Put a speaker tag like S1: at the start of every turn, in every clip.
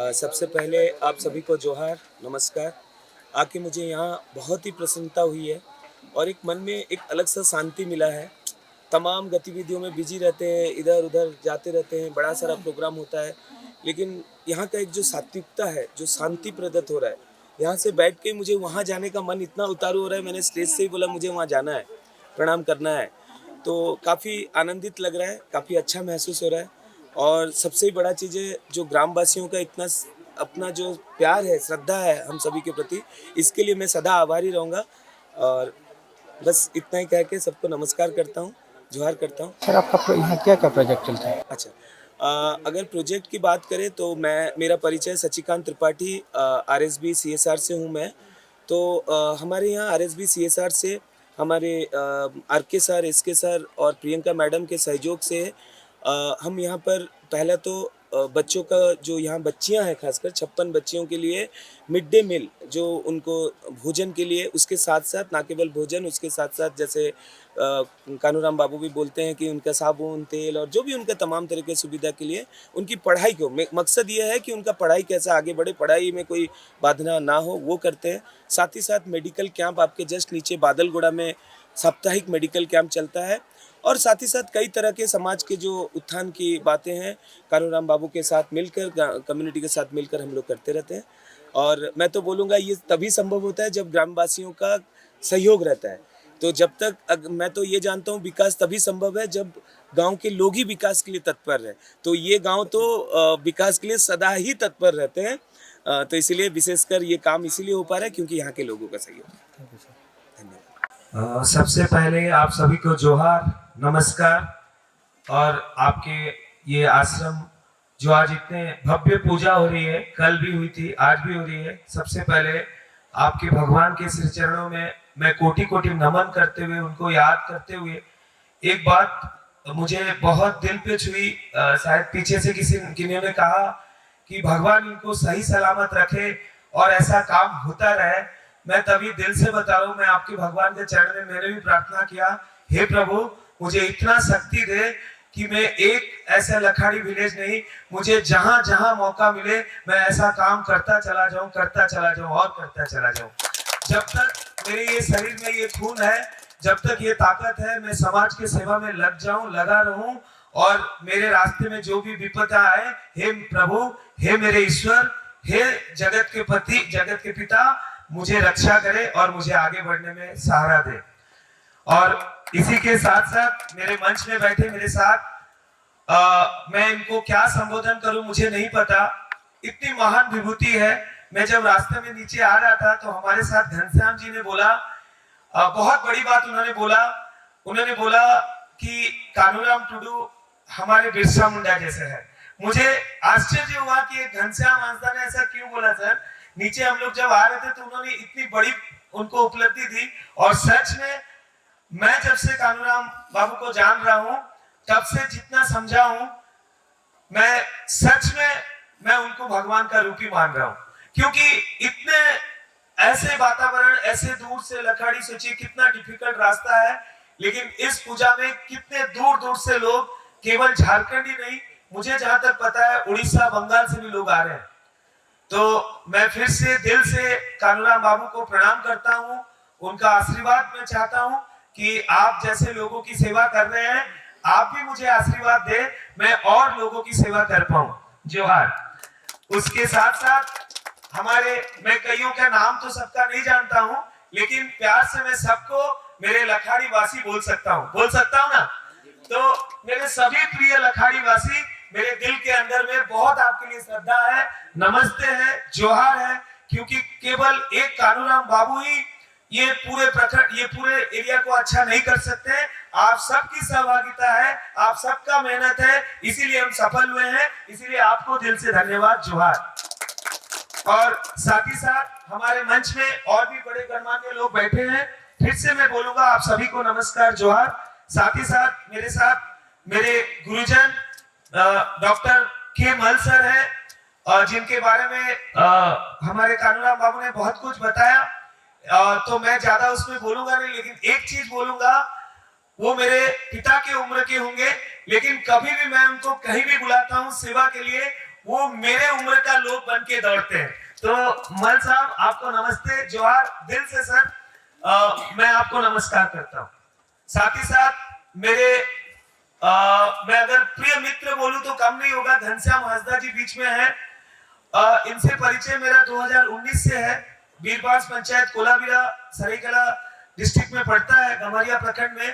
S1: सबसे पहले आप सभी को जोहार, नमस्कार। आके मुझे यहाँ बहुत ही प्रसन्नता हुई है और एक मन में एक अलग सा शांति मिला है। तमाम गतिविधियों में बिज़ी रहते हैं, इधर-उधर जाते रहते हैं, बड़ा सारा प्रोग्राम होता है। लेकिन यहाँ का एक जो सात्विकता है, जो शांति प्रदत्त हो रहा है, यहाँ से बैठ के मुझे वहाँ जाने का मन इतना उतारू हो रहा है, मैंने स्टेज से ही बोला मुझे वहाँ जाना है, प्रणाम करना है। तो काफ़ी आनंदित लग रहा है, काफ़ी अच्छा महसूस हो रहा है और सबसे बड़ा चीज़ है जो ग्रामवासियों का इतना अपना जो प्यार है, श्रद्धा है हम सभी के प्रति, इसके लिए मैं सदा आभारी रहूँगा और बस इतना ही कह के सबको नमस्कार करता हूँ, जोहार करता हूँ।
S2: सर आपका यहाँ क्या-क्या प्रोजेक्ट चलता है?
S1: अच्छा अगर प्रोजेक्ट की बात करें तो मेरा परिचय सचिकांत त्रिपाठी आरएसबी सीएसआर से हूँ मैं। तो हमारे यहाँ आरएसबी सीएसआर से हमारे आरके सर, एसके सर और प्रियंका मैडम के सहयोग से हम यहाँ पर पहला तो बच्चों का जो यहाँ बच्चियाँ हैं खासकर 56 बच्चियों के लिए मिड डे मील जो उनको भोजन के लिए उसके साथ-साथ ना केवल भोजन उसके साथ-साथ जैसे कानूराम बाबू भी बोलते हैं कि उनका साबुन, तेल और जो भी उनका तमाम तरह की सुविधा के लिए उनकी पढ़ाई को मकसद ये है कि उनका पढ़ाई कैसे आगे बढ़े, पढ़ाई में कोई बाधा ना हो, वो करते हैं। साथ ही साथ मेडिकल कैंप आपके जस्ट नीचे बादलगुड़ा में साप्ताहिक मेडिकल कैंप चलता है और साथ ही साथ कई तरह के समाज के जो उत्थान की बातें हैं, कानूराम बाबू के साथ मिलकर कम्युनिटी के साथ मिलकर हम लोग करते रहते हैं। और मैं तो बोलूँगा ये तभी संभव होता है जब ग्रामवासियों का सहयोग रहता है। तो जब तक मैं तो ये जानता हूँ विकास तभी संभव है जब गाँव के लोग ही विकास के लिए तत्पर रहें। तो ये गाँव तो विकास के लिए सदा ही तत्पर रहते हैं। तो इसीलिए विशेषकर ये काम इसीलिए हो पा रहा है क्योंकि यहाँ के लोगों का सहयोग है।
S2: Thank you sir.
S1: धन्यवाद। सबसे पहले आप सभी को जोहार, नमस्कार और आपके ये आश्रम जो आज इतने भव्य पूजा हो रही है, कल भी हुई थी, आज भी हो रही है। सबसे पहले आपके भगवान के श्री चरणों में मैं कोटि-कोटि नमन करते हुए, उनको याद करते हुए एक बात मुझे बहुत दिल पे छुई। शायद पीछे से किसी ने कहा कि भगवान इनको सही सलामत रखे और ऐसा काम होता रहे। मैं तभी दिल से बता रहा हूँ, मैं आपके भगवान के चरण में मैंने भी प्रार्थना किया, हे प्रभु मुझे इतना शक्ति दे कि मैं एक ऐसा लखाड़ी विलेज नहीं, मुझे जहां जहां मौका मिले मैं ऐसा काम करता चला जाऊं और करता चला जाऊं। जब तक मेरे ये शरीर में ये खून है, जब तक ये ताकत है, मैं समाज के सेवा में लगा रहूं और मेरे रास्ते में जो भी विपदा आए, हे प्रभु, हे मेरे ईश्वर, हे जगत के पति, जगत के पिता, मुझे रक्षा करे और मुझे आगे बढ़ने में सहारा दे। और इसी के साथ साथ मेरे मंच में बैठे मेरे साथ मैं इनको क्या संबोधन करूं मुझे नहीं पता, इतनी महान विभूति है। मैं जब रास्ते में नीचे आ रहा था तो हमारे साथ घनश्याम जी ने बोला, बहुत बड़ी बात उन्होंने बोला कि कानूराम टुडू हमारे बिरसा मुंडा जैसे है। मुझे आश्चर्य हुआ कि घनश्याम आंसदा ने ऐसा क्यों बोला सर। नीचे हम लोग जब आ रहे थे तो उन्होंने इतनी बड़ी उनको उपलब्धि दी और सच में मैं जब से कानूराम बाबू को जान रहा हूं तब से जितना समझा हूं, मैं सच में मैं उनको भगवान का रूप ही मान रहा हूं। क्योंकि इतने ऐसे वातावरण, ऐसे दूर से लखाड़ी, सोचिए कितना डिफिकल्ट रास्ता है, लेकिन इस पूजा में कितने दूर दूर से लोग, केवल झारखंड ही नहीं, मुझे जहां तक पता है उड़ीसा, बंगाल से भी लोग आ रहे हैं। तो मैं फिर से दिल से कानूराम बाबू को प्रणाम करता हूं, उनका आशीर्वाद मैं चाहता हूं कि आप जैसे लोगों की सेवा कर रहे हैं, आप भी मुझे आशीर्वाद दे, मैं और लोगों की सेवा कर पाऊं। जोहार। उसके साथ साथ मैं कईयों का नाम तो सबका नहीं जानता हूं, लेकिन प्यार से मैं सबको मेरे लखाड़ी वासी बोल सकता हूं ना। तो मेरे सभी प्रिय लखाड़ी वासी, मेरे दिल के अंदर में बहुत आपके लिए श्रद्धा है, नमस्ते है, जोहार है। क्योंकि केवल एक कानूराम बाबू ही ये पूरे एरिया को अच्छा नहीं कर सकते। आप सबकी सहभागिता है, आप सबका मेहनत है, इसीलिए हम सफल हुए हैं। इसीलिए आपको दिल से धन्यवाद, जोहार। और साथ ही साथ हमारे मंच में और भी बड़े गणमान्य लोग बैठे हैं। फिर से मैं बोलूंगा आप सभी को नमस्कार, जोहार। साथ ही साथ मेरे गुरुजन डॉक्टर के मल सर हैं, जिनके बारे में हमारे कानूराम बाबू ने बहुत कुछ बताया। तो मैं ज्यादा उसमें बोलूंगा नहीं, लेकिन एक चीज बोलूंगा, वो मेरे पिता के उम्र के होंगे, लेकिन कभी भी मैं उनको कहीं भी बुलाता हूँ सेवा के लिए, वो मेरे उम्र का लोग बन के दौड़ते हैं। तो मल साहब आपको नमस्ते, जोहार दिल से सर। मैं आपको नमस्कार करता हूँ। साथ ही साथ मेरे मैं अगर प्रिय मित्र बोलूं तो कम नहीं होगा, घनश्याम हंसदा जी बीच में है। इनसे परिचय मेरा 2019 से है। बीरपास पंचायत कोलाबिरा सरायकेला डिस्ट्रिक्ट में पड़ता है, गम्हरिया प्रखंड में।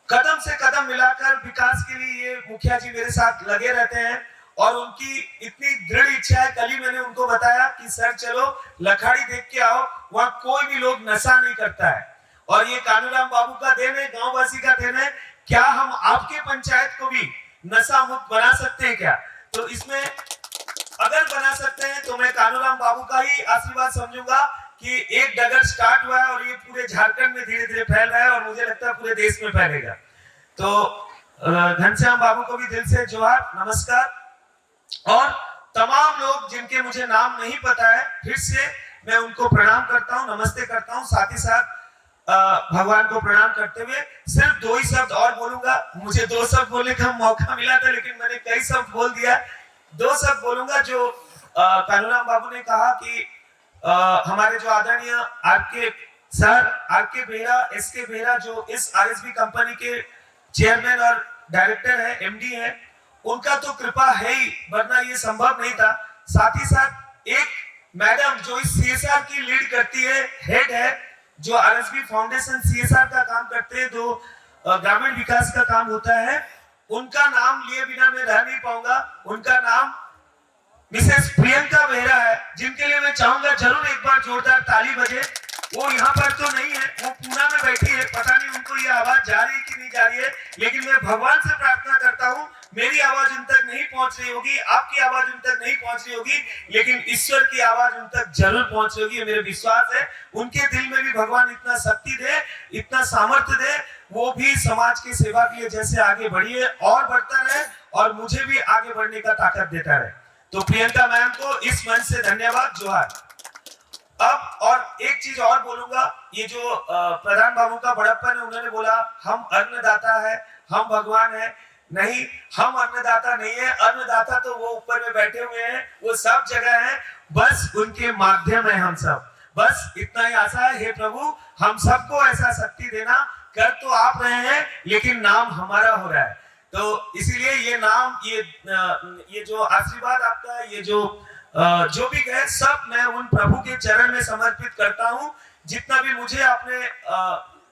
S1: कदम से कदम मिलाकर विकास के लिए ये मुखिया जी मेरे साथ लगे रहते हैं और उनकी इतनी दृढ़ इच्छा है। कल ही मैंने उनको बताया कि सर चलो लखाड़ी देख के आओ, वहां कोई भी लोग नशा नहीं करता है और ये कानूराम बाबू का देन है, गांववासी का देन है। क्या हम आपके पंचायत को भी नशा मुक्त बना सकते हैं क्या? तो इसमें अगर बना सकते हैं तो मैं कानूराम बाबू का ही आशीर्वाद समझूंगा कि एक डगर स्टार्ट हुआ है और ये पूरे झारखंड में धीरे धीरे फैल रहा है और मुझे लगता है पूरे देश में फैलेगा। तो घनश्याम बाबू को भी दिल से जोहार, नमस्कार। और तमाम लोग जिनके मुझे नाम नहीं पता है, फिर से मैं उनको प्रणाम करता हूँ, नमस्ते करता हूँ। साथ ही साथ भगवान को प्रणाम करते हुए सिर्फ 2 ही शब्द और बोलूंगा। मुझे 2 शब्द बोलने का मौका मिला था लेकिन मैंने कई शब्द बोल दिया। 2 शब्द बोलूंगा जो कानूराम बाबू ने कहा कि हमारे जो आदरणीय RK sir, RK Behera, SK Behera, जो इस आरएसबी कंपनी के चेयरमैन और डायरेक्टर है, एमडी है, उनका तो कृपा है ही, वरना ये संभव नहीं था। साथ ही साथ एक मैडम जो इस सीएसआर की लीड करती है, हेड है, जो आरएसबी फाउंडेशन सीएसआर का काम करते हैं, जो ग्रामीण विकास का काम होता है, उनका नाम लिए बिना मैं रह नहीं पाऊंगा। उनका नाम मिसेस प्रियंका बेहरा है, जिनके लिए मैं चाहूंगा जरूर एक बार जोरदार ताली बजे। वो यहाँ पर तो नहीं है, वो पूना में बैठी है, पता नहीं उनको ये आवाज जा रही है कि नहीं जा रही है, लेकिन मैं भगवान से प्रार्थना करता हूँ मेरी आवाज उन तक नहीं पहुंच रही होगी, आपकी आवाज उन तक नहीं पहुंच रही होगी, लेकिन ईश्वर की आवाज उन तक जरूर पहुंच रही होगी, मेरे विश्वास है। उनके दिल में भी भगवान इतना शक्ति दे, इतना सामर्थ्य दे, वो भी समाज की सेवा के लिए जैसे आगे बढ़िए और बढ़ता रहे और मुझे भी आगे बढ़ने का ताकत देता रहे। तो प्रियंका मैम को इस मंच से धन्यवाद, जोहार। अब और एक चीज और बोलूंगा, ये जो प्रधान बाबू का बड़प्पन है, उन्होंने बोला हम अन्नदाता है, हम भगवान है। नहीं, हम अन्नदाता नहीं है, अन्नदाता तो वो ऊपर में बैठे हुए हैं, वो सब जगह है, बस उनके माध्यम है हम सब। बस इतना ही आशा है, हे प्रभु हम सबको ऐसा शक्ति देना। कर तो आप रहे हैं लेकिन नाम हमारा हो रहा है, तो इसीलिए ये नाम, ये जो आशीर्वाद आपका, ये जो भी है, सब मैं उन प्रभु के चरण में समर्पित करता हूँ। जितना भी मुझे आपने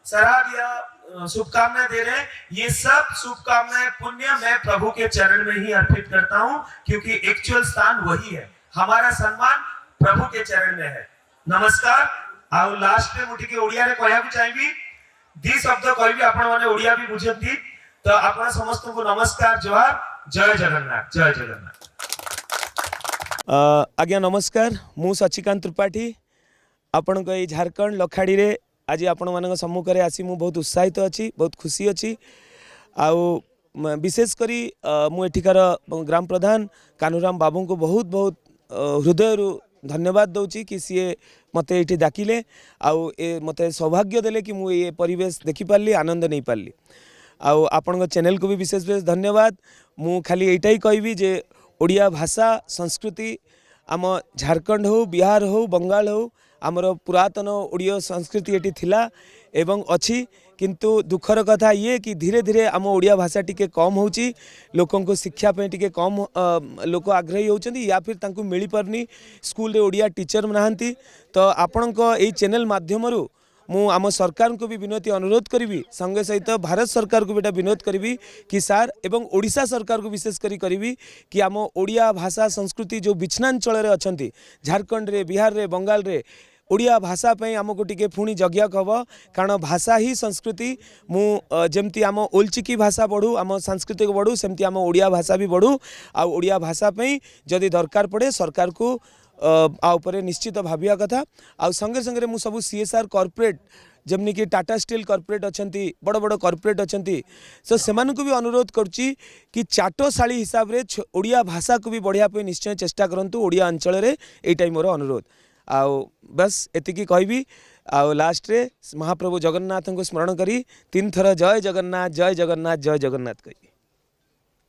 S1: सलाह दिया, शुभकामनाएं दे रहे हैं, ये सब शुभकामनाएं पुण्य मैं प्रभु के चरण में ही अर्पित करता हूँ, क्योंकि एक्चुअल स्थान वही है, हमारा सम्मान प्रभु के चरण में है। नमस्कार। ଆଉ ଲାଷ୍ଟ ରେ ମୁଁ ଟିକେ ଓଡ଼ିଆରେ କହିବାକୁ ଚାହିଁବି, ଦି ଶବ୍ଦ କହିବି, ଆପଣମାନେ ଓଡ଼ିଆ ବି ବୁଝନ୍ତି, ତ ଆପଣ ସମସ୍ତଙ୍କୁ ନମସ୍କାର, जोहार, जय जगन्नाथ, जय जगन्नाथ।
S3: आज्ञा नमस्कार, मु शशिकांत त्रिपाठी आपण को झारखंड लखाड़ी रे आज आपण मान सम्मुखें आसी मु बहुत उत्साहित अच्छी, बहुत खुशी अच्छी। आउ विशेषकर मुठिकार ग्राम प्रधान कानूराम बाबू को बहुत बहुत हृदय धन्यवाद दूची कि सी मत ये डाकिले, आउ मत सौभाग्य देले कि मु ये परिवेश देखिपारि, आनंद नहीं पारि। आपण चैनल को भी विशेष विशेष धन्यवाद। मु खाली यही कहबी जे ओडिया भाषा संस्कृति आम झारखंड हो, बिहार हो, बंगाल हो, आमर पुरातन ओडिया संस्कृति ये थिला एवं अच्छी, किंतु दुखर कथा ये कि धीरे धीरे आम ओडिया भाषा टिके कम होची, लोकों को शिक्षा पे टिके कम लोक आग्रही होचंदी या फिर तांको मिली परनी, स्कूल रे ओडिया टीचर नाहंती। तो आपण को एई चैनल माध्यमरु मु आम सरकार को भी विनती अनुरोध करी, संगे सहित भारत सरकार को भी विनोद करी कि सार एवं ओडिशा सरकार को विशेष करी कि आम ओडिया भाषा संस्कृति जो विच्छिन्नांचल रे अछंती, झारखंड रे, बिहार रे, बंगाल रे, ओडिया भाषा पे आमको टिके पुणी जगिया हब, कारण भाषा ही संस्कृति। मु जमती आम ओलचिकी भाषा बढ़ू, आम सांस्कृतिक बढ़ू, सेमती आम ओडिया भाषा भी बढ़ू। आ ओडिया भाषा पे जदि दरकार पड़े सरकार को आउपरे निश्चित भाविया कथा। आ संगे संगे मु सब सीएसआर कॉर्पोरेट जमनी कि टाटा स्टील कॉर्पोरेट अच्छी, बड़ बड़ कॉर्पोरेट अच्छी, सो से भी अनुरोध करुच्ची कि चाटशाली हिसाब रे ओडिया भाषा को भी बढ़िया पे निश्चय चेष्टा करंतु ओडिया अंचल रे, एटाई मोर अनुरोध। आउ बस एतिकी कहबी। आउ लास्ट रे महाप्रभु जगन्नाथ को स्मरण करी 3 थर जय जगन्नाथ, जय जगन्नाथ, जय जगन्नाथ कही।